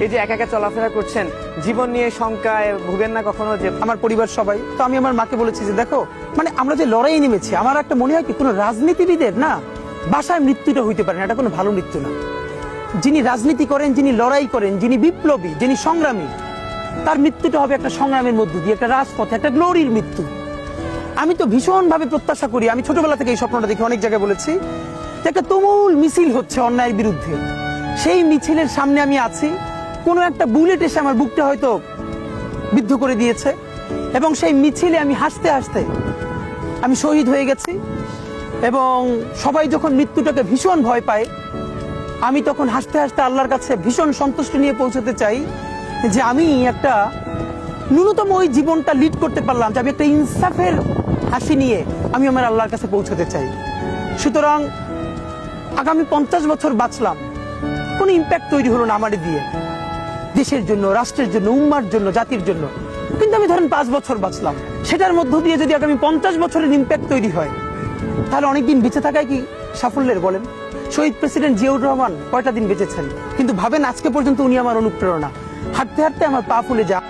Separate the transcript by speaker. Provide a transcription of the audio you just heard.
Speaker 1: এই যে একা একা চলাফেরা করছেন, জীবন নিয়ে শঙ্কায় ভুগেন না কখনো? যে
Speaker 2: আমার পরিবার সবাই তো, আমি আমার মাকে বলেছি যে দেখো, মানে আমরা যে লড়াই নেমেছি, আমার একটা মনে হয় কি কোনো রাজনীতিবিদের না বাসায় মৃত্যুটা হইতে পারে না, এটা কোনো ভালো মৃত্যু না। যিনি রাজনীতি করেন, যিনি লড়াই করেন, যিনি বিপ্লবী, যিনি সংগ্রামী, তার মৃত্যুটা হবে একটা সংগ্রামের মধ্য দিয়ে, একটা রাজপথে, একটা গ্লোরির মৃত্যু। আমি তো ভীষণভাবে প্রত্যাশা করি, আমি ছোটবেলা থেকে এই স্বপ্নটা দেখি, অনেক জায়গায় বলেছি যে একটা তুমুল মিছিল হচ্ছে অন্যায়ের বিরুদ্ধে, সেই মিছিলের সামনে আমি আছি, কোনো একটা বুলেট এসে আমার বুকটা হয়তো বিদ্ধ করে দিয়েছে, এবং সেই মিছিলে আমি হাসতে হাসতে আমি শহীদ হয়ে গেছি। এবং সবাই যখন মৃত্যুটাকে ভীষণ ভয় পায়, আমি তখন হাসতে হাসতে আল্লাহর কাছে ভীষণ সন্তুষ্টি নিয়ে পৌঁছতে চাই যে আমি একটা ন্যূনতম ওই জীবনটা লিড করতে পারলাম, যে আমি একটা ইনসাফের হাসি নিয়ে আমি আমার আল্লাহর কাছে পৌঁছতে চাই। সুতরাং আগামী 50 বছর বাঁচলাম, কোনো ইম্প্যাক্ট তৈরি হলো না আমার দিয়ে, দেশের জন্য, রাষ্ট্রের জন্য, উম্মার জন্য, জাতির জন্য। কিন্তু আমি ধরেন 5 বছর বাঁচলাম, সেটার মধ্য দিয়ে যদি আগামী 50 বছরের ইম্প্যাক্ট তৈরি হয়, তাহলে অনেকদিন বেঁচে থাকায় কি সাফল্যের বলেন? শহীদ প্রেসিডেন্ট জিয়াউর রহমান কয়টা দিন বেঁচেছেন, কিন্তু ভাবেন আজকে পর্যন্ত উনি আমার অনুপ্রেরণা। হাঁটতে হাঁটতে আমার পা ফুলে যায়।